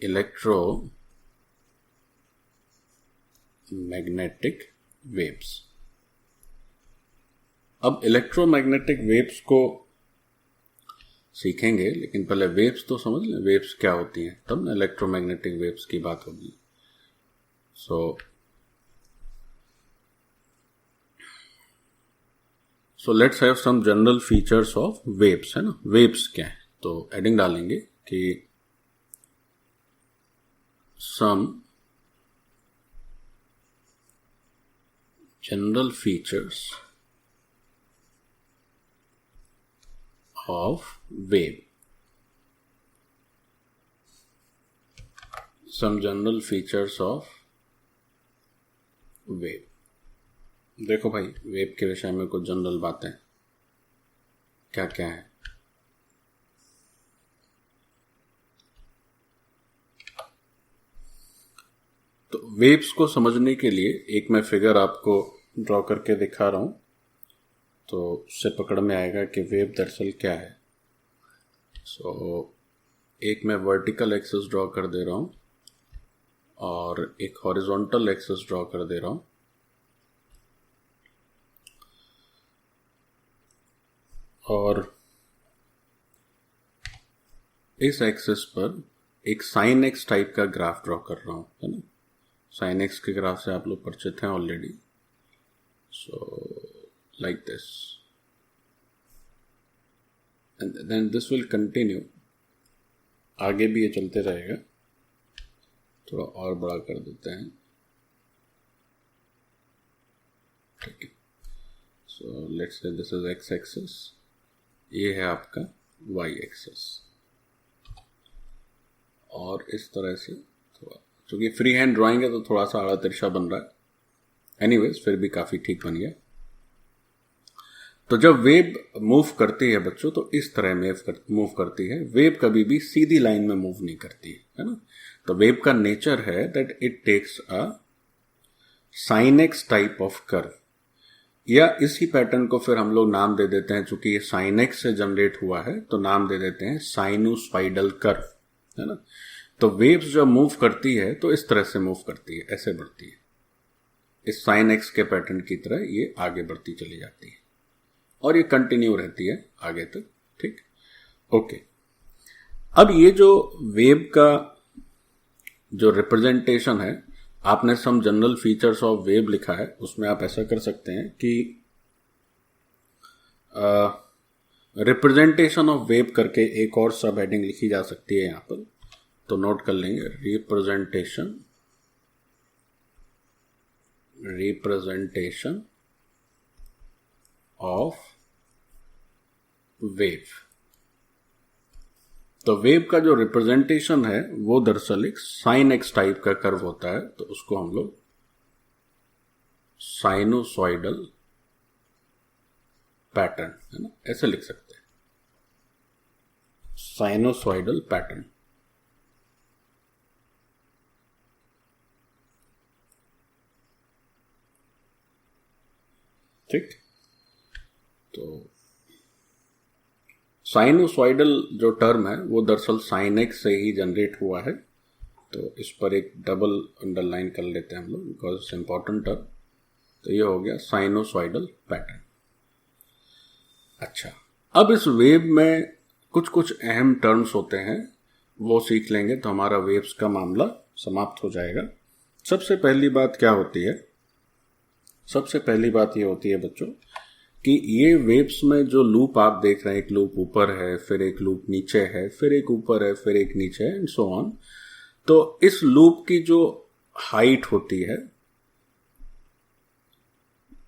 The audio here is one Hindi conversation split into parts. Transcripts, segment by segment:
Electromagnetic waves. अब इलेक्ट्रोमैग्नेटिक वेव्स को सीखेंगे, लेकिन पहले वेव्स तो समझ लें, वेव्स क्या होती हैं, तब ना इलेक्ट्रोमैग्नेटिक वेव्स की बात होगी। So let's have some general features of waves, है ना। वेव्स क्या है, तो एडिंग डालेंगे कि some general features of wave. Some general features of wave. देखो भाई, वेव के विषय में कुछ जनरल बातें क्या क्या है। तो वेव्स को समझने के लिए एक मैं फिगर आपको ड्रॉ करके दिखा रहा हूं, तो उससे पकड़ में आएगा कि वेव दरअसल क्या है। एक मैं वर्टिकल एक्सिस ड्रॉ कर दे रहा हूं और एक हॉरिजॉन्टल एक्सिस ड्रॉ कर दे रहा हूं। और इस एक्सिस पर एक साइन एक्स टाइप का ग्राफ ड्रॉ कर रहा हूं, है ना। साइन एक्स के ग्राफ से आप लोग परिचित हैं already. Like this, and then this will continue, आगे भी ये चलते रहेगा। थोड़ा और बड़ा कर देते हैं, ठीक है। So let's say this is x axis, ये है आपका वाई एक्सिस, और इस तरह से थोड़ा, क्योंकि फ्री हैंड ड्राइंग है तो थोड़ा सा आड़ा तिरछा बन रहा है, एनीवेज फिर भी काफी ठीक बन गया। तो जब वेव मूव करती है बच्चों, तो इस तरह मूव करती है। वेव कभी भी सीधी लाइन में मूव नहीं करती है ना। तो वेव का नेचर है that it takes a sine x type of curve, या इसी पैटर्न को फिर हम लोग नाम दे देते हैं, चूंकि ये साइन एक्स से जनरेट हुआ है तो नाम दे देते हैं साइनोस्वाइडल कर्व, है ना। तो वेव्स जब मूव करती है तो इस तरह से मूव करती है, ऐसे बढ़ती है, इस साइन एक्स के पैटर्न की तरह ये आगे बढ़ती चली जाती है और ये कंटिन्यू रहती है आगे तक, ठीक। ओके, अब ये जो वेव का जो रिप्रेजेंटेशन है, आपने some general features of wave लिखा है, उसमें आप ऐसा कर सकते हैं कि रिप्रेजेंटेशन ऑफ वेव करके एक और सब हेडिंग लिखी जा सकती है यहां पर, तो नोट कर लेंगे। Representation of wave. तो वेव का जो रिप्रेजेंटेशन है वो दरअसल एक साइन एक्स टाइप का कर्व होता है, तो उसको हम लोग साइनोसॉइडल पैटर्न, है ना, ऐसे लिख सकते हैं, साइनोसॉइडल पैटर्न। ठीक, तो साइनोसॉइडल जो टर्म है वो दरअसल साइन एक्स से ही जनरेट हुआ है, तो इस पर एक डबल अंडरलाइन कर लेते हैं हम लोग, बिकॉज इट्स इंपॉर्टेंट टर्म। तो ये हो गया साइनोसॉइडल पैटर्न। अच्छा, अब इस वेव में कुछ कुछ अहम टर्म्स होते हैं, वो सीख लेंगे तो हमारा वेव्स का मामला समाप्त हो जाएगा। सबसे पहली बात क्या होती है? सबसे पहली बात ये होती है बच्चों कि ये वेव्स में जो लूप आप देख रहे हैं, एक लूप ऊपर है, फिर एक लूप नीचे है, फिर एक ऊपर है, फिर एक नीचे है, एंड सो ऑन। तो इस लूप की जो हाइट होती है,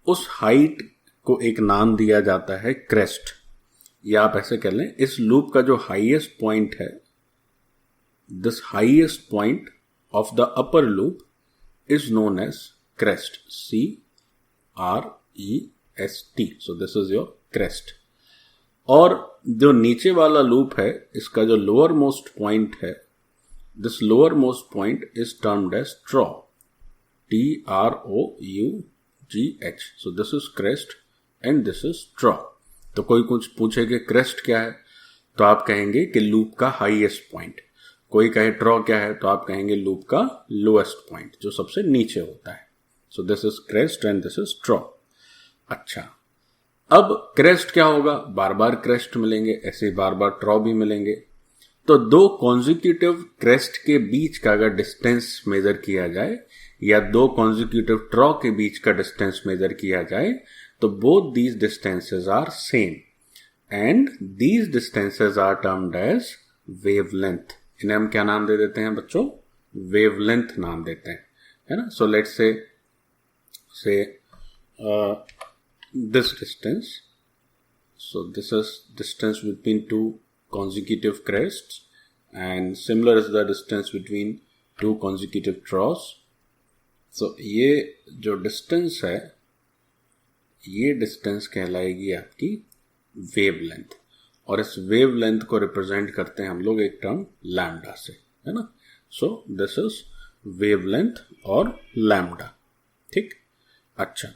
उस हाइट को एक नाम दिया जाता है क्रेस्ट, या आप ऐसे कह लें, इस लूप का जो हाईएस्ट पॉइंट है, this highest point of the upper loop is known as crest, CREST। So this is your crest. और जो नीचे वाला लूप है, इसका जो लोअर मोस्ट पॉइंट है, this lowermost point is termed as trough, TROUGH। So this is crest and this is trough. तो कोई कुछ पूछे कि क्रेस्ट क्या है, तो आप कहेंगे कि लूप का हाईएस्ट पॉइंट। कोई कहे ट्रॉ क्या है तो आप कहेंगे लूप का लोएस्ट पॉइंट जो सबसे नीचे होता है. So this is crest and this is trough. अच्छा, अब क्रेस्ट क्या होगा, बार बार क्रेस्ट मिलेंगे, ऐसे बार बार ट्रॉ भी मिलेंगे. तो दो कॉन्जिक्यूटिव क्रेस्ट के बीच का अगर डिस्टेंस मेजर किया जाए या दो कॉन्जिक्यूटिव ट्रॉ के बीच का डिस्टेंस मेजर किया जाए तो both these distances are same and these distances are termed as wavelength. इन्हें हम क्या नाम दे देते हैं बच्चों, वेवलेंथ नाम देते हैं, है ना. So let's say this distance, so this is distance between two consecutive crests and similar is the distance between two consecutive troughs. So ये जो distance है ये distance कहलाएगी आपकी wavelength और इस wavelength को represent करते हैं हम लोग एक term lambda से, है ना. So this is wavelength और lambda. ठीक. अच्छा,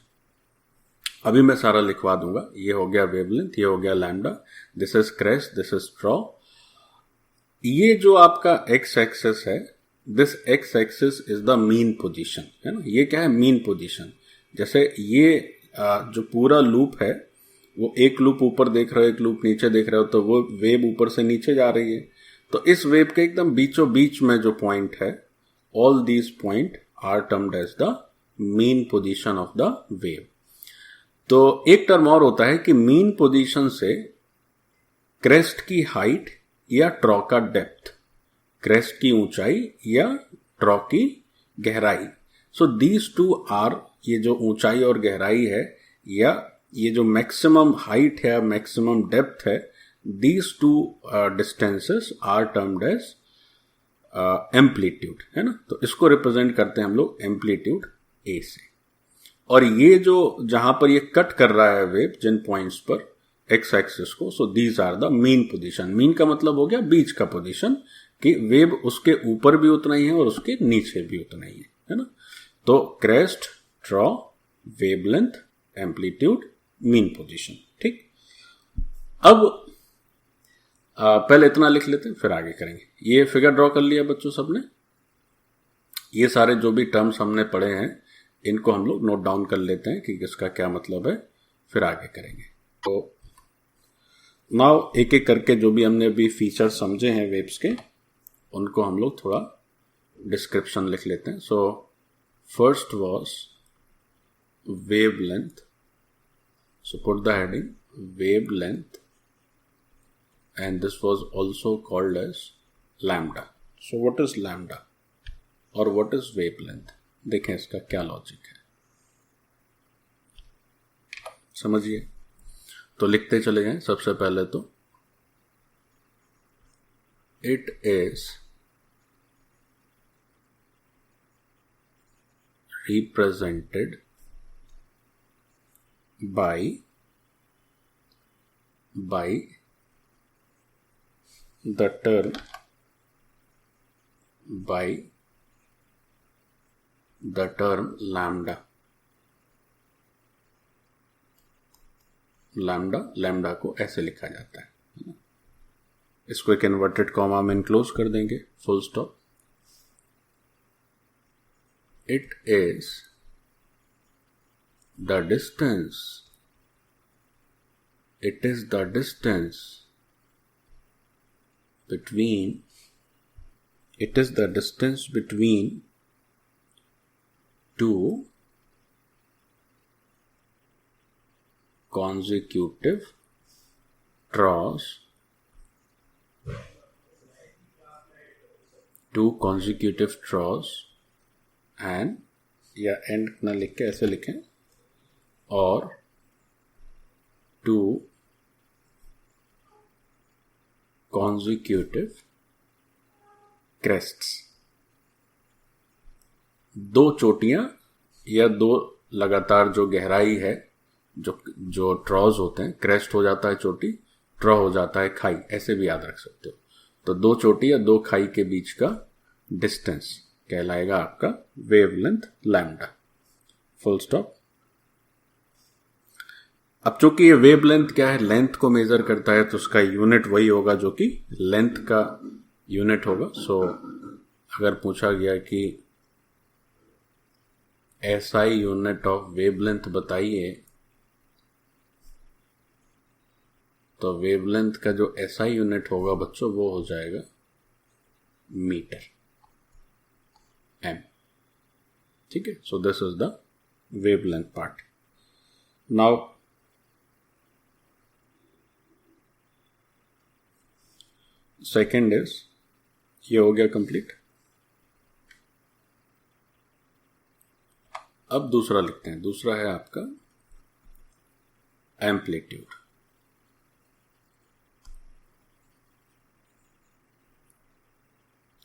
अभी मैं सारा लिखवा दूंगा. ये हो गया वेवलेंथ, ये हो गया lambda, this is crest, this is trough. ये जो आपका एक्स एक्सिस है, this X axis is the mean position, है ना. ये क्या है, मीन पोजीशन. जैसे ये जो पूरा लूप है वो एक लूप ऊपर देख रहे हो, एक लूप नीचे देख रहे हो, तो वो वेव ऊपर से नीचे जा रही है. तो इस वेव के एकदम बीचों बीच में जो पॉइंट है, all these point are termed as the mean position of the wave. तो एक टर्म और होता है कि मीन पोजीशन से क्रेस्ट की हाइट या ट्रॉ का डेप्थ, क्रेस्ट की ऊंचाई या ट्रॉ की गहराई. सो दीज टू आर, ये जो ऊंचाई और गहराई है या ये जो मैक्सिमम हाइट है, मैक्सिमम डेप्थ है, these two distances are termed as amplitude, है ना. तो इसको रिप्रेजेंट करते हैं हम लोग एम्पलीट्यूड ए से. और ये जो जहां पर ये कट कर रहा है वेव जिन पॉइंट्स पर एक्स एक्सिस को, so these are the mean position. Mean का मतलब हो गया बीच का पोजीशन, कि वेव उसके ऊपर भी उतना ही है और उसके नीचे भी उतना ही है ना. तो crest, ट्रॉ, wavelength, amplitude, mean position. ठीक. अब पहले इतना लिख लेते हैं फिर आगे करेंगे. ये फिगर ड्रॉ कर लिया बच्चों सबने. ये सारे जो भी टर्म्स हमने पढ़े हैं इनको हम लोग नोट डाउन कर लेते हैं कि इसका क्या मतलब है, फिर आगे करेंगे. तो नाउ एक एक करके जो भी हमने अभी फीचर समझे हैं वेव्स के, उनको हम लोग थोड़ा डिस्क्रिप्शन लिख लेते हैं. So first was wavelength. So put the heading wavelength and this was also called as lambda. So what is lambda और what is wavelength? देखें इसका क्या लॉजिक है, समझिए. तो लिखते चले जाएं. सबसे पहले तो it is represented by the term lambda. Lambda को ऐसे लिखा जाता है. इसको एक इन्वर्टेड कॉमा में इनक्लोज कर देंगे, full stop. It is the distance between two consecutive troughs and या एंड ना लिख के ऐसे लिखें, और two consecutive crests. दो चोटियां या दो लगातार जो गहराई है, जो ट्रॉज होते हैं, क्रेस्ट हो जाता है चोटी, ट्रॉ हो जाता है खाई, ऐसे भी याद रख सकते हो. तो दो चोटी या दो खाई के बीच का डिस्टेंस कहलाएगा आपका वेवलेंथ लैम्डा. Full stop. अब चूंकि ये वेवलेंथ क्या है, लेंथ को मेजर करता है, तो उसका यूनिट वही होगा जो कि लेंथ का यूनिट होगा। सो अगर पूछा गया कि एसआई यूनिट ऑफ वेवलेंथ बताइए, तो वेवलेंथ का जो एसआई यूनिट होगा बच्चों वो हो जाएगा मीटर, एम। ठीक है, so this is the wavelength part. Now second is, ये हो गया कंप्लीट। अब दूसरा लिखते हैं। दूसरा है आपका एम्पलीट्यूड।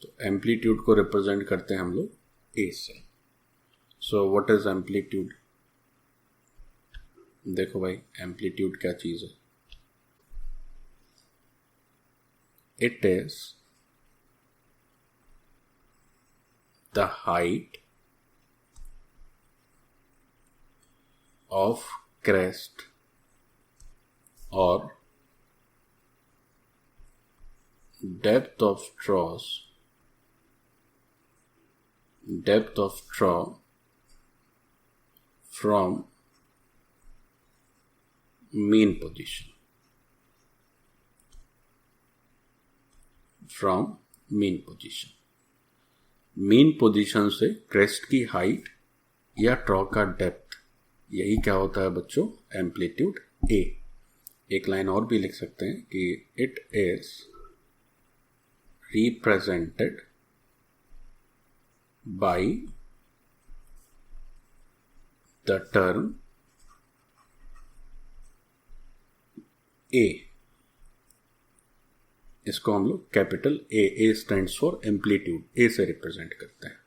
तो एम्पलीट्यूड को रिप्रेजेंट करते हैं हम लोग ए से। So what is amplitude? देखो भाई, एम्पलीट्यूड क्या चीज है? It is the height of crest or depth of troughs, depth of trough from mean position, from mean position। Mean position से क्रेस्ट की हाइट या ट्रॉ का डेप्थ, यही क्या होता है बच्चों? Amplitude A. एक लाइन और भी लिख सकते हैं कि it is represented by the term A. इसको हम लोग capital A stands for amplitude, A से रिप्रेजेंट करते हैं।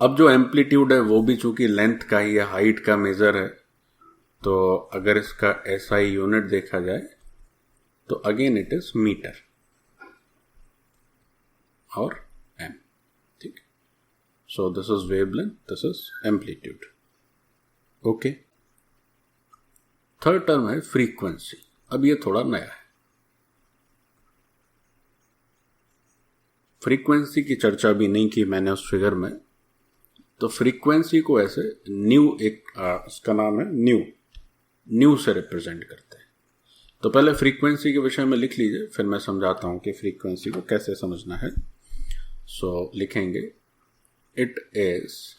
अब जो एम्पलीट्यूड है वो भी चूंकि लेंथ का ही या हाइट का मेजर है, तो अगर इसका एसआई यूनिट देखा जाए तो अगेन इट इज मीटर और एम। ठीक, सो this is wavelength, this is amplitude. Okay, third term है फ्रीक्वेंसी। अब ये थोड़ा नया है। फ्रीक्वेंसी की चर्चा भी नहीं की मैंने उस फिगर में। तो फ्रीक्वेंसी को ऐसे न्यू, इसका नाम है न्यू से रिप्रेजेंट करते हैं। तो पहले फ्रीक्वेंसी के विषय में लिख लीजिए, फिर मैं समझाता हूं कि फ्रीक्वेंसी को कैसे समझना है। सो लिखेंगे it is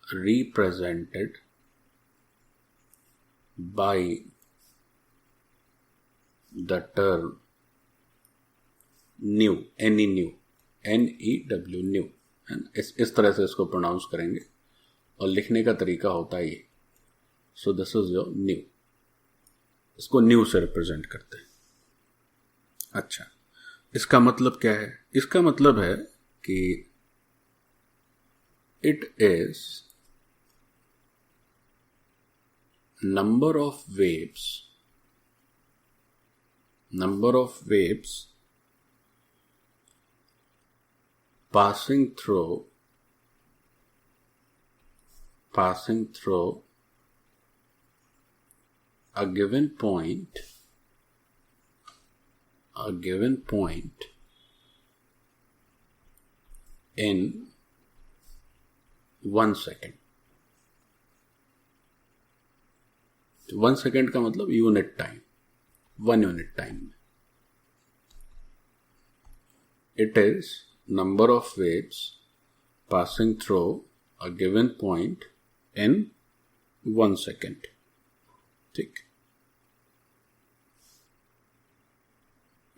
represented by the term new, NEW, new. इस तरह से इसको प्रोनाउंस करेंगे और लिखने का तरीका होता है ये। सो दिस इज योर न्यू, इसको न्यू से रिप्रेजेंट करते हैं। अच्छा, इसका मतलब क्या है? इसका मतलब है कि it is number of waves passing through a given point in 1 second। 1 second का मतलब यूनिट टाइम, 1 यूनिट टाइम में। It is number of waves passing through a given point in 1 second। ठीक,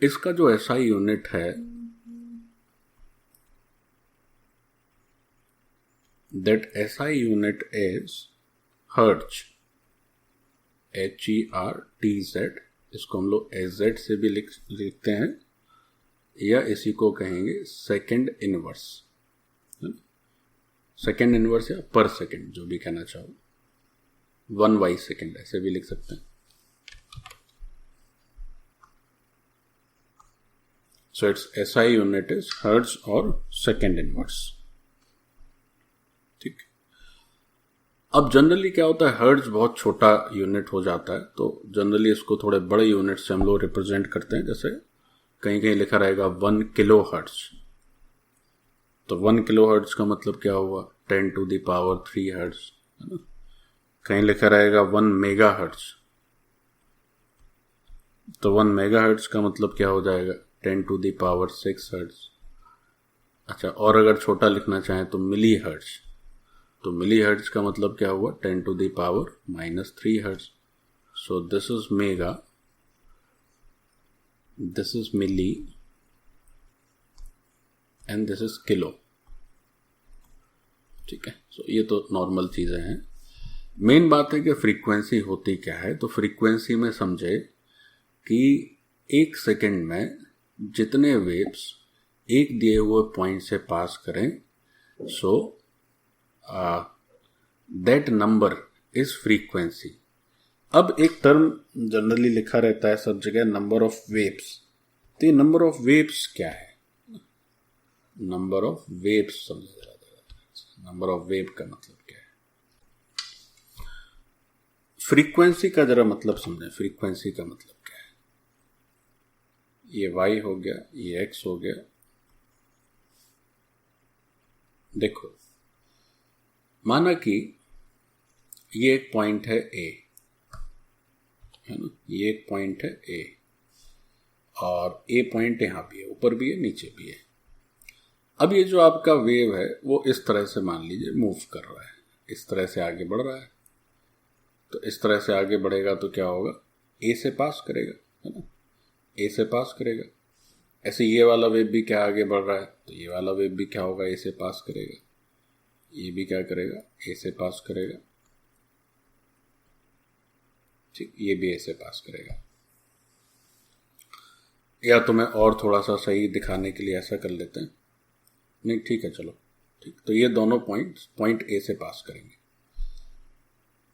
इसका जो SI यूनिट है, that SI unit is hertz, HERTZ। इसको हम लोग SZ से भी लिखते हैं, या इसी को कहेंगे सेकंड इनवर्स। सेकंड इनवर्स या पर सेकंड, जो भी कहना चाहो, 1/2 सेकंड ऐसे भी लिख सकते हैं। So it's SI unit is hertz और सेकंड इनवर्स। ठीक, अब जनरली क्या होता है, हर्ट्ज बहुत छोटा यूनिट हो जाता है, तो जनरली इसको थोड़े बड़े यूनिट से हम लोग रिप्रेजेंट करते हैं। जैसे कहीं कहीं लिखा रहेगा 1 किलो हर्ट्ज, तो 1 किलो हर्ट्ज का मतलब क्या हुआ, 10⁻³ हर्ट्ज, है ना। कहीं लिखा रहेगा 1 मेगा हर्ट्ज, तो 1 मेगा हर्ट्ज का मतलब क्या हो जाएगा, 10⁻6 हर्ट्ज। अच्छा, और अगर छोटा लिखना चाहें तो मिली हर्ट्ज, तो मिली हर्ट्ज का मतलब क्या हुआ, 10⁻³ hertz. So this is mega, this is milli, and this is kilo. ठीक है, सो ये तो नॉर्मल चीजें हैं। मेन बात है कि फ्रीक्वेंसी होती क्या है। तो फ्रीक्वेंसी में समझे कि 1 सेकेंड में जितने वेव्स एक दिए हुए पॉइंट से पास करें, so that number is frequency. अब एक टर्म जनरली लिखा रहता है सब जगह, नंबर ऑफ वेव्स। तो ये नंबर ऑफ वेव्स क्या है, नंबर ऑफ वेव्स समझ रहा था। नंबर ऑफ वेव का मतलब क्या है, फ्रीक्वेंसी का जरा मतलब समझें। फ्रीक्वेंसी का मतलब क्या है, ये y हो गया, ये x हो गया। देखो, माना कि ये एक पॉइंट है A, है ना, ये एक पॉइंट है A, और A पॉइंट यहां भी है, ऊपर भी है, नीचे भी है। अब ये जो आपका वेव है वो इस तरह से मान लीजिए मूव कर रहा है, इस तरह से आगे बढ़ रहा है। तो इस तरह से आगे बढ़ेगा तो क्या होगा, ए से पास करेगा, है ना, ए से पास करेगा। ऐसे ये वाला वेव भी क्या आगे बढ़ रहा है, तो ये वाला वेव भी क्या होगा, ए से पास करेगा। ये भी क्या करेगा, ए से पास करेगा। ठीक, ये भी ए से पास करेगा। या तो मैं और थोड़ा सा सही दिखाने के लिए ऐसा कर लेते हैं, नहीं ठीक है चलो, ठीक, तो ये दोनों पॉइंट ए से पास करेंगे।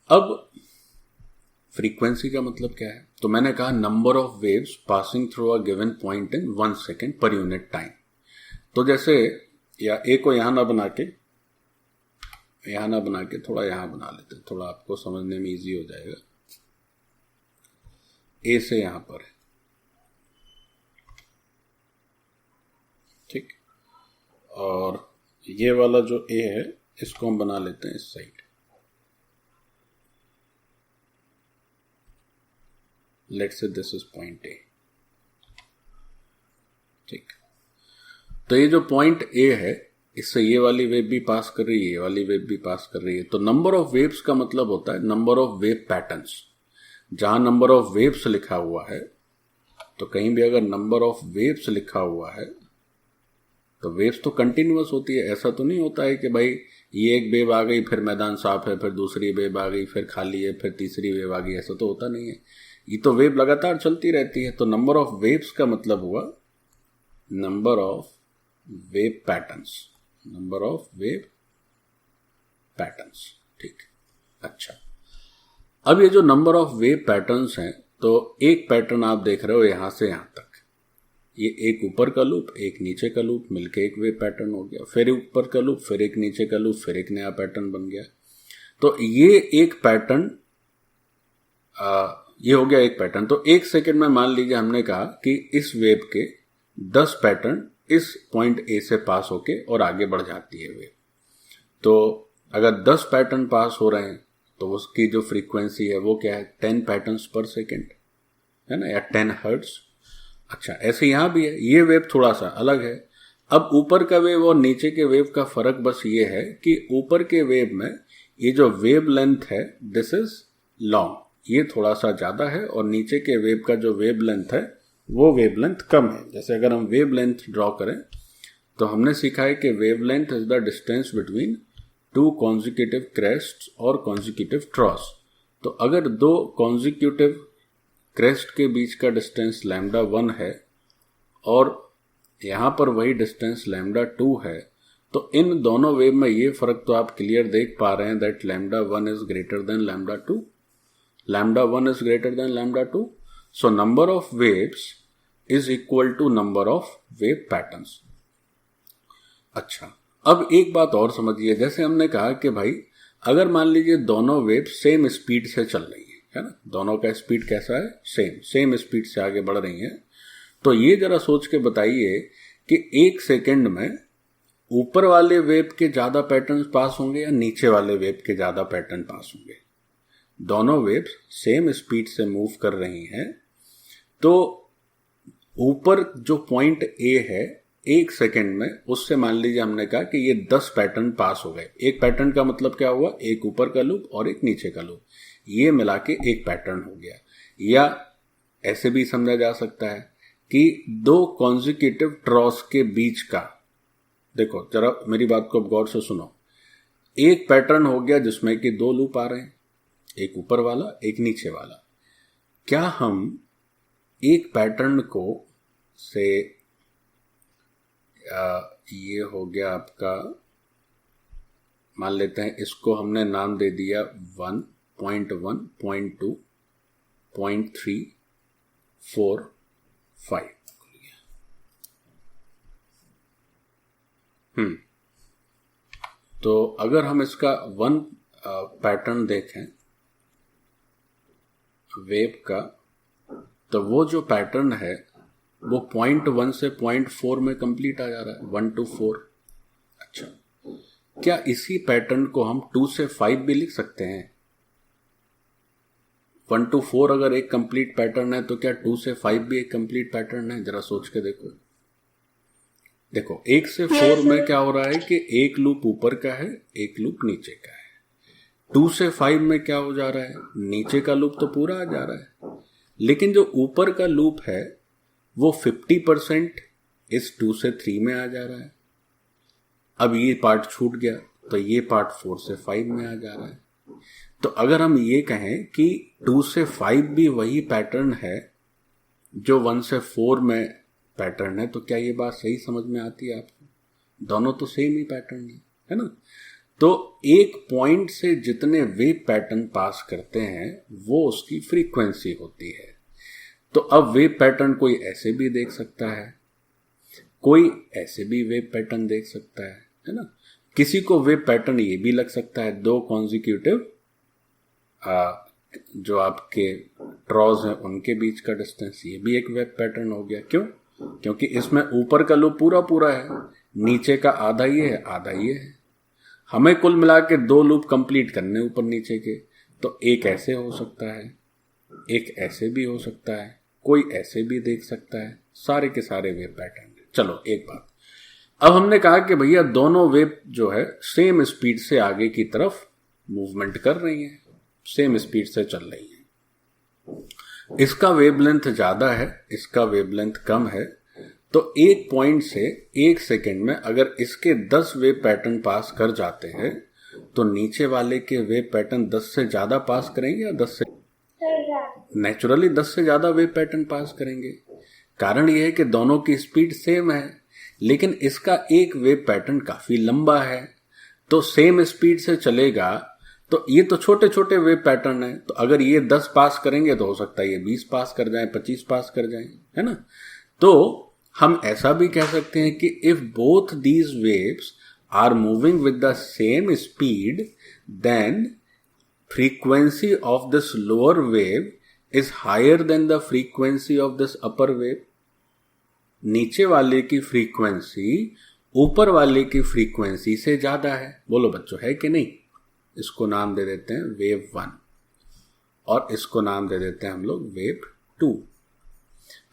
अब फ्रीक्वेंसी का मतलब क्या है, तो मैंने कहा number of waves passing through a given point in 1 second per unit time. तो जैसे या ए को यहां ना बना के थोड़ा यहां बना लेते हैं, थोड़ा आपको समझने में इजी हो जाएगा। ए से यहां पर है, ठीक, और ये वाला जो ए है इसको हम बना लेते हैं इस side. Let's say this is point A, ठीक। तो ये जो पॉइंट ए है, इससे ये वाली वेव भी पास कर रही है, ये वाली वेव भी पास कर रही है। तो नंबर ऑफ वेव्स का मतलब होता है नंबर ऑफ वेव पैटर्न्स। जहां नंबर ऑफ वेव्स लिखा हुआ है, तो कहीं भी अगर नंबर ऑफ वेव्स लिखा हुआ है तो वेव्स तो कंटिन्यूअस होती है। ऐसा तो नहीं होता है कि भाई ये एक वेव आ गई, फिर मैदान साफ है, फिर दूसरी वेव आ गई, फिर खाली है, फिर तीसरी वेव आ गई, ऐसा तो होता नहीं है। ये तो वेव लगातार चलती रहती है। तो नंबर ऑफ वेव्स का मतलब हुआ number of wave patterns, number of wave patterns, ठीक। अच्छा, अब ये जो नंबर ऑफ वेव पैटर्न्स हैं, तो एक पैटर्न आप देख रहे हो यहां से यहां तक, ये एक ऊपर का लूप, एक नीचे का लूप मिलके एक वेव पैटर्न हो गया, फिर ऊपर का लूप, फिर एक नीचे का लूप, फिर एक नया पैटर्न बन गया। तो ये एक पैटर्न, ये हो गया एक पैटर्न। तो 1 सेकेंड में मान लीजिए हमने कहा कि इस वेव के 10 पैटर्न इस पॉइंट ए से पास होके और आगे बढ़ जाती है वेव। तो अगर 10 पैटर्न पास हो रहे हैं तो उसकी जो फ्रीक्वेंसी है वो क्या है, 10 पैटर्न्स पर सेकेंड, है ना, या 10 हर्ट्ज। अच्छा, ऐसे यहां भी है, ये वेव थोड़ा सा अलग है। अब ऊपर का वेव और नीचे के वेव का फर्क बस ये है कि ऊपर के वेव में ये जो वेव लेंथ है दिस इज लॉन्ग, ये थोड़ा सा ज्यादा है, और नीचे के वेव का जो वेव लेंथ है वो वेव लेंथ कम है। जैसे अगर हम वेव लेंथ ड्रॉ करें तो हमने सीखा है कि wave length is the distance between 2 consecutive crest और कॉन्जिक्यूटिव ट्रॉस। तो अगर 2 कॉन्जिक्यूटिव क्रेस्ट के बीच का डिस्टेंस λ1 है और यहां पर वही डिस्टेंस λ2 है, तो इन दोनों वेव में ये फर्क तो आप क्लियर देख पा रहे हैं that λ1 is greater than λ2, λ1 is greater than λ2, so number of waves is equal to number of wave patterns। अच्छा, अब एक बात और समझिए, जैसे हमने कहा कि भाई अगर मान लीजिए दोनों वेव सेम स्पीड से चल रही है ना, दोनों का स्पीड कैसा है, सेम स्पीड से आगे बढ़ रही है, तो ये जरा सोच के बताइए कि 1 सेकंड में ऊपर वाले वेव के ज्यादा पैटर्न पास होंगे या नीचे वाले वेव के ज्यादा पैटर्न पास होंगे। दोनों वेव्स सेम स्पीड से मूव कर रही हैं, तो ऊपर जो पॉइंट ए है 1 सेकंड में, उससे मान लीजिए हमने कहा कि ये 10 पैटर्न पास हो गए। एक पैटर्न का मतलब क्या हुआ, एक ऊपर का लूप और एक नीचे का लूप, ये मिला के एक पैटर्न हो गया। या ऐसे भी समझा जा सकता है कि 2 कॉन्जिक्यूटिव ट्रॉस के बीच का, देखो जरा मेरी बात को गौर से सुनो, एक पैटर्न हो गया जिसमें कि 2 लूप आ रहे हैं, एक ऊपर वाला एक नीचे वाला। क्या हम एक पैटर्न को से ये हो गया आपका, मान लेते हैं इसको हमने नाम दे दिया 1, 0.1, 0.2, 0.3, 4, 5। तो अगर हम इसका 1 पैटर्न देखें वेव का, तो वो जो पैटर्न है वो 0.1 से 0.4 में कंप्लीट आ जा रहा है, 1 to 4। अच्छा, क्या इसी पैटर्न को हम 2 से 5 भी लिख सकते हैं? 1 to 4 अगर एक कंप्लीट पैटर्न है, तो क्या 2 से 5 भी एक कंप्लीट पैटर्न है? जरा सोच के देखो। देखो 1 से 4 में क्या हो रहा है कि एक लूप ऊपर का है, एक लूप नीचे का है। 2 से 5 में क्या हो जा रहा है, नीचे का लूप तो पूरा आ जा रहा है, लेकिन जो ऊपर का लूप है वो 50% इस 2 से 3 में आ जा रहा है। अब ये पार्ट छूट गया, तो ये पार्ट 4 से 5 में आ जा रहा है। तो अगर हम ये कहें कि 2 से 5 भी वही पैटर्न है जो 1 से 4 में पैटर्न है, तो क्या ये बात सही समझ में आती है आपको? दोनों तो सेम ही पैटर्न है ना। तो एक पॉइंट से जितने वेव पैटर्न पास करते हैं वो उसकी फ्रीक्वेंसी होती है। तो अब वेव पैटर्न कोई ऐसे भी देख सकता है, कोई ऐसे भी वेव पैटर्न देख सकता है ना। किसी को वेव पैटर्न ये भी लग सकता है, 2 कॉन्जिक्यूटिव जो आपके ट्रॉज हैं उनके बीच का डिस्टेंस, ये भी एक वेव पैटर्न हो गया। क्यों? क्योंकि इसमें ऊपर का लूप पूरा पूरा है, नीचे का आधा ये है आधा ये है। हमें कुल मिला के 2 लूप कंप्लीट करने ऊपर नीचे के, तो एक ऐसे हो सकता है, एक ऐसे भी हो सकता है, कोई ऐसे भी देख सकता है, सारे के सारे वेव पैटर्न। चलो एक बात, अब हमने कहा कि भैया दोनों वेव जो है सेम स्पीड से आगे की तरफ मूवमेंट कर रही हैं, सेम स्पीड से चल रही हैं। इसका वेवलेंथ ज्यादा है, इसका वेवलेंथ कम है, तो एक पॉइंट से 1 सेकंड में अगर इसके 10 वेव पैटर्न पास कर जाते हैं, तो नीचे वाले के वेव पैटर्न 10 से ज्यादा पास करेंगे या 10 से, नेचुरली 10 से ज्यादा वेव पैटर्न पास करेंगे। कारण यह है कि दोनों की स्पीड सेम है, लेकिन इसका एक वेव पैटर्न काफी लंबा है, तो सेम स्पीड से चलेगा। तो ये तो छोटे छोटे वेव पैटर्न है, तो अगर ये 10 पास करेंगे तो हो सकता है ये 20 पास कर जाए, 25 पास कर जाए, है ना। तो हम ऐसा भी कह सकते हैं कि if both these waves are moving with the same speed, then frequency of this lower wave is higher than the frequency of this upper wave. नीचे वाले की फ्रीक्वेंसी ऊपर वाले की फ्रीक्वेंसी से ज्यादा है। बोलो बच्चों, है कि नहीं? इसको नाम दे देते हैं वेव 1 और इसको नाम दे देते हैं हम लोग वेव 2।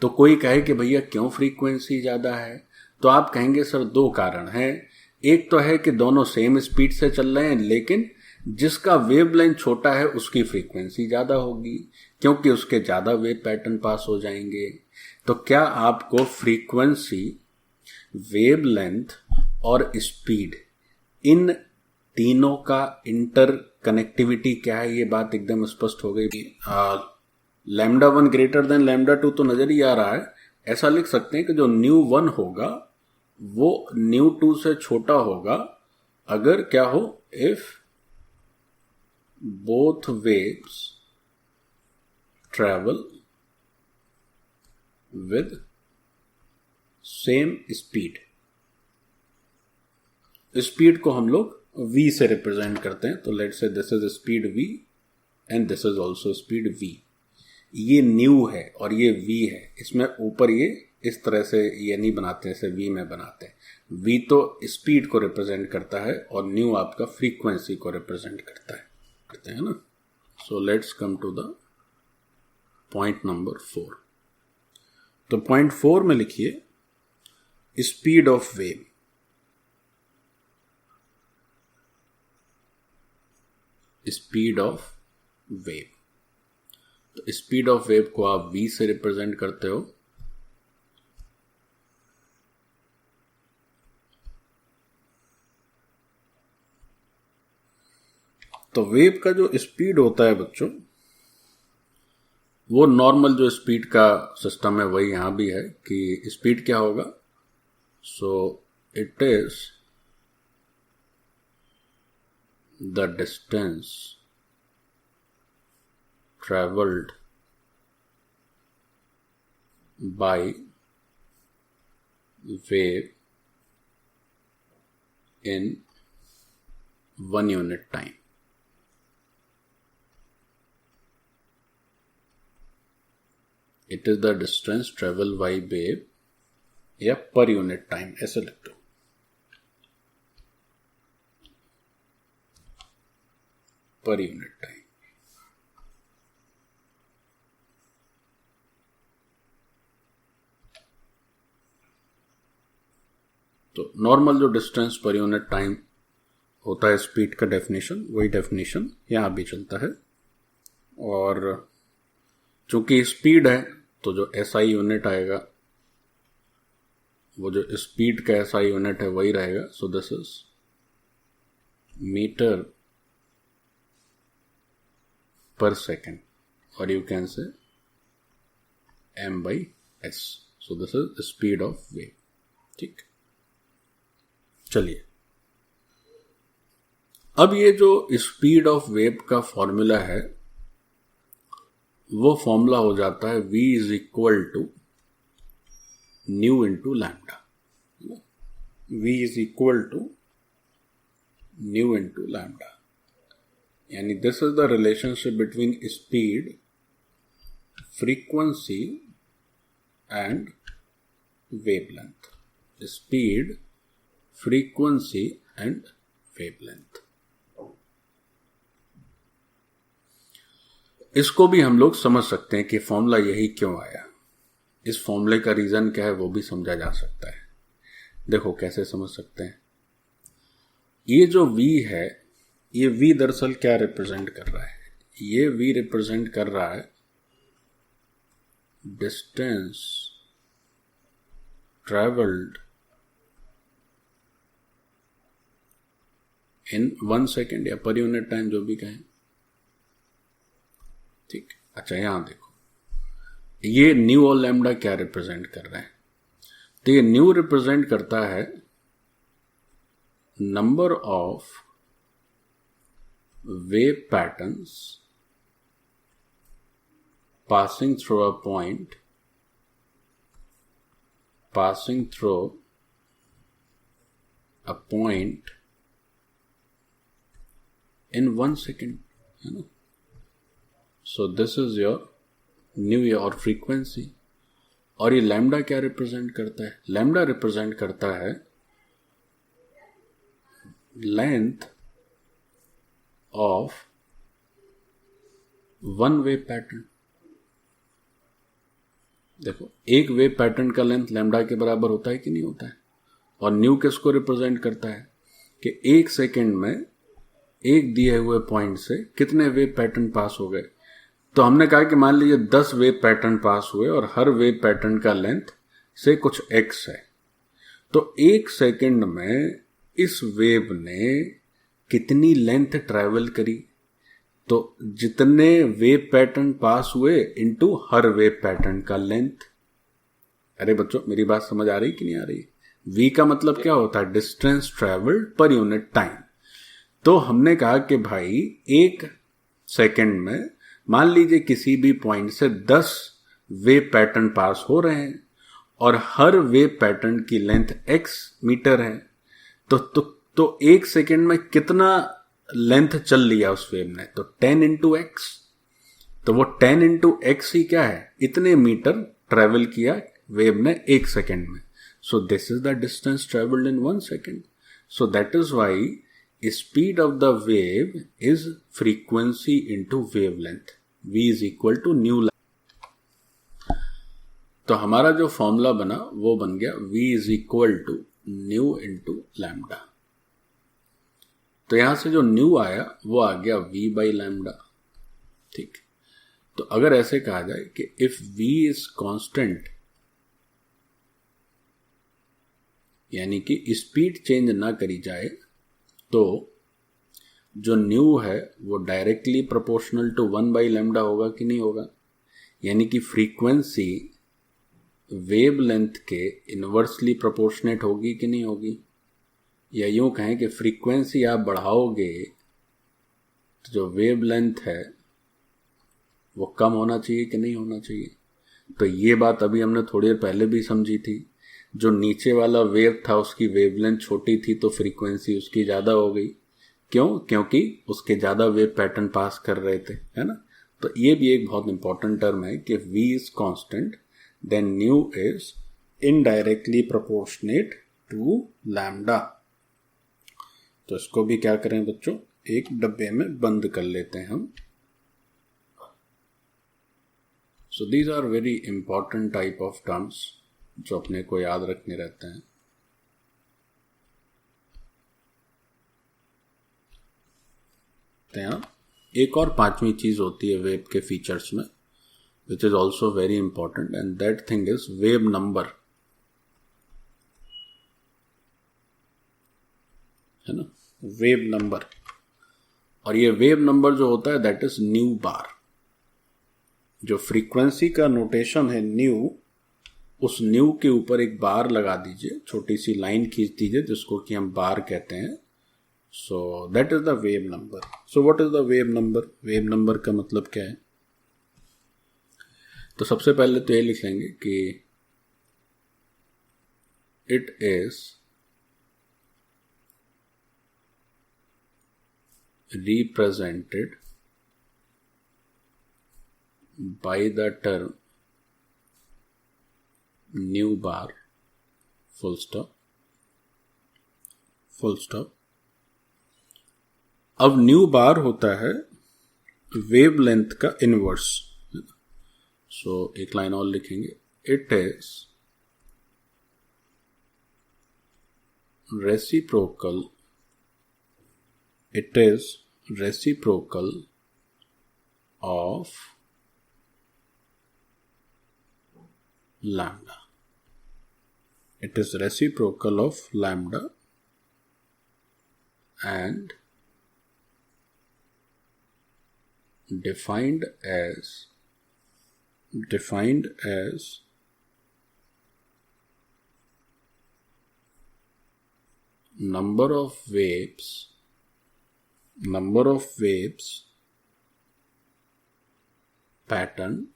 तो कोई कहे कि भैया क्यों फ्रीक्वेंसी ज्यादा है, तो आप कहेंगे सर 2 कारण हैं। एक तो है कि दोनों सेम स्पीड से चल रहे हैं, लेकिन जिसका वेवलेंथ छोटा है उसकी फ्रीक्वेंसी ज्यादा होगी, क्योंकि उसके ज्यादा वेव पैटर्न पास हो जाएंगे। तो क्या आपको फ्रीक्वेंसी, वेवलेंथ और स्पीड, इन तीनों का इंटर कनेक्टिविटी क्या है, ये बात एकदम स्पष्ट हो गई। λ1 ग्रेटर देन λ2 तो नजर ही आ रहा है। ऐसा लिख सकते हैं कि जो ν1 होगा वो ν2 से छोटा होगा अगर क्या हो, if both waves travel with same speed. Speed को हम लोग v से रिप्रेजेंट करते हैं, तो let's say this is speed v and this is also speed v। ये न्यू है और ये v है, इसमें ऊपर ये इस तरह से ये नहीं बनाते हैं जैसे v में बनाते हैं। v तो स्पीड को रिप्रेजेंट करता है और न्यू आपका फ्रीक्वेंसी को रिप्रेजेंट करते हैं ना। So let's come to the point number 4। तो पॉइंट 4 में लिखिए speed of wave. Speed of wave, तो स्पीड ऑफ वेव को आप v से रिप्रेजेंट करते हो। तो वेव का जो स्पीड होता है बच्चों, वो नॉर्मल जो स्पीड का सिस्टम है वही यहां भी है कि स्पीड क्या होगा। So it is the distance traveled by wave in 1 unit time। It is the distance traveled by wave या per unit time, ऐसे लिख दो। per unit time। तो नॉर्मल जो डिस्टेंस पर यूनिट टाइम होता है स्पीड का डेफिनेशन, वही डेफिनेशन यहाँ भी चलता है। और चूंकि स्पीड है तो जो SI यूनिट आएगा, वो जो स्पीड का SI यूनिट है वही रहेगा। So this is metre per second, और you can say m/s। So this is speed of wave. ठीक, चलिए अब ये जो स्पीड ऑफ वेव का फॉर्मूला है वो फॉर्मूला हो जाता है v is equal to nu into lambda. v is equal to nu into lambda, यानी this is the relationship between speed, frequency and wavelength. Speed, frequency and wavelength. इसको भी हम लोग समझ सकते हैं कि फॉर्मूला यही क्यों आया। इस फॉर्मूले का रीजन क्या है वो भी समझा जा सकता है। देखो कैसे समझ सकते हैं। ये जो v है, ये v दरअसल क्या रिप्रेजेंट कर रहा है? ये v रिप्रेजेंट कर रहा है डिस्टेंस ट्रेवल्ड इन 1 सेकेंड या पर यूनिट टाइम, जो भी कहें। ठीक, अच्छा यहां देखो ये न्यू और लैम्डा क्या रिप्रेजेंट कर रहे हैं? तो ये न्यू रिप्रेजेंट करता है number of wave patterns passing through a point, passing through a point in 1 second, है ना। So this is your new or frequency। और ये लैम्डा क्या रिप्रेजेंट करता है? लैम्डा रिप्रेजेंट करता है length of one wave pattern. देखो एक वेव पैटर्न का लेंथ लैम्डा के बराबर होता है कि नहीं होता है? और न्यू किसको रिप्रेजेंट करता है कि 1 सेकेंड में एक दिए हुए पॉइंट से कितने वेव पैटर्न पास हो गए। तो हमने कहा कि मान लीजिए 10 वेव पैटर्न पास हुए और हर वेव पैटर्न का लेंथ से कुछ x है। तो 1 सेकेंड में इस वेव ने कितनी लेंथ ट्रैवल करी? तो जितने वेव पैटर्न पास हुए इनटू हर वेव पैटर्न का लेंथ। अरे बच्चों मेरी बात समझ आ रही कि नहीं आ रही? v का मतलब क्या होता है? Distance travelled per unit time. तो हमने कहा कि भाई 1 सेकेंड में मान लीजिए किसी भी पॉइंट से 10 वेव पैटर्न पास हो रहे हैं और हर वेव पैटर्न की लेंथ x मीटर है। तो तो 1 सेकेंड में कितना लेंथ चल लिया उस वेव ने, तो 10 इंटू एक्स, तो वो 10 इंटू एक्स ही क्या है, इतने मीटर ट्रेवल किया वेव ने 1 सेकेंड में. So this is the distance travelled in 1 second. So that is why speed of the wave is frequency into wavelength. v is equal to nu. तो हमारा जो फॉर्मूला बना वो बन गया v is equal to nu into lambda. तो यहां से जो न्यू आया वो आ गया v बाई लैम्डा. ठीक. तो अगर ऐसे कहा जाए कि इफ v इज कांस्टेंट, यानी कि स्पीड चेंज ना करी जाए, तो जो न्यू है वो directly proportional to 1 by lambda होगा कि नहीं होगा. यानी कि फ्रीक्वेंसी वेव लेंथ के इनवर्सली प्रोपोर्शनेट होगी कि नहीं होगी. या यूं कहें कि फ्रीक्वेंसी आप बढ़ाओगे तो जो वेव लेंथ है वो कम होना चाहिए कि नहीं होना चाहिए. तो ये बात अभी हमने थोड़ी देर पहले भी समझी थी. जो नीचे वाला वेव था उसकी वेवलेंथ छोटी थी तो फ्रीक्वेंसी उसकी ज़्यादा हो गई. क्यों? क्योंकि उसके ज़्यादा वेव पैटर्न पास कर रहे थे, है ना. तो ये भी एक बहुत इंपॉर्टेंट टर्म है कि v is constant then nu is indirectly proportionate to lambda. तो इसको भी क्या करें बच्चों, एक डब्बे में बंद कर लेते हैं हम. So these are very important type of terms जो अपने को याद रखने रहते हैं. यहाँ एक और पांचवी चीज होती है वेव के फीचर्स में, which is also very important, and that thing is wave number. है ना, वेव नंबर. और ये वेव नंबर जो होता है दैट इज न्यू बार. जो फ्रीक्वेंसी का नोटेशन है न्यू, उस न्यू के ऊपर एक बार लगा दीजिए, छोटी सी लाइन खींच दीजिए जिसको कि हम बार कहते हैं. सो that is the wave number. So what is the wave number? Wave number का मतलब क्या है? तो सबसे पहले तो ये लिख लेंगे कि it is represented by the term new bar, full stop, full stop. अब न्यू बार होता है वेव लेंथ का इनवर्स. सो एक लाइन और लिखेंगे, it is reciprocal, it is reciprocal of lambda. It is reciprocal of lambda and defined as number of waves pattern,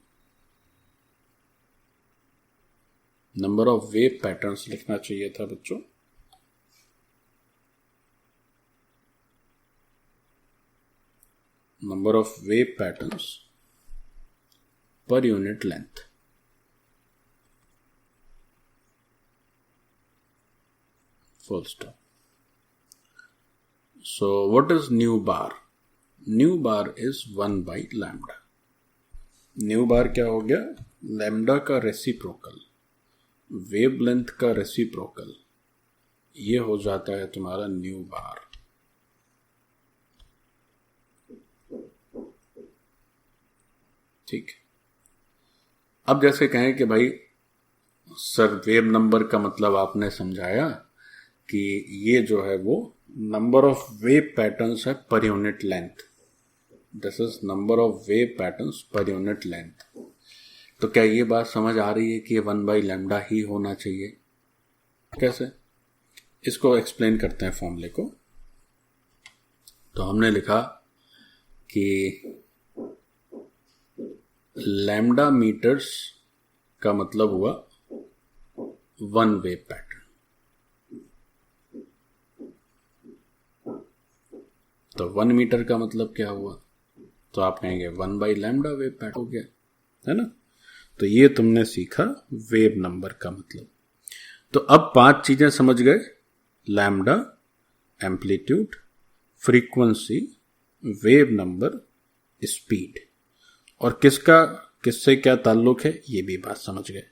number of wave patterns लिखना चाहिए था बच्चों. number of wave patterns per unit length. Full stop. So what is nu bar? Nu bar is 1 by lambda. Nu bar क्या हो गया? लैम्डा का रेसिप्रोकल, वेव लेंथ का रेसिप्रोकल. ये हो जाता है तुम्हारा न्यू बार. ठीक. अब जैसे कहें कि भाई सर वेव नंबर का मतलब आपने समझाया कि ये जो है वो नंबर ऑफ वेव पैटर्न्स है per unit length. This is number of wave patterns per unit length. तो क्या ये बात समझ आ रही है कि ये 1 बाई लैम्डा ही होना चाहिए? कैसे? इसको एक्सप्लेन करते हैं फॉर्मूले को. तो हमने लिखा कि लैम्डा मीटर्स का मतलब हुआ 1 वेव पैटर्न. तो 1 मीटर का मतलब क्या हुआ, तो आप कहेंगे 1/λ वेव पैटर्न हो गया, है ना। तो ये तुमने सीखा वेव नंबर का मतलब। तो अब 5 चीजें समझ गए, lambda, amplitude, frequency, wave number, speed, और किसका किससे क्या ताल्लुक है ये भी बात समझ गए।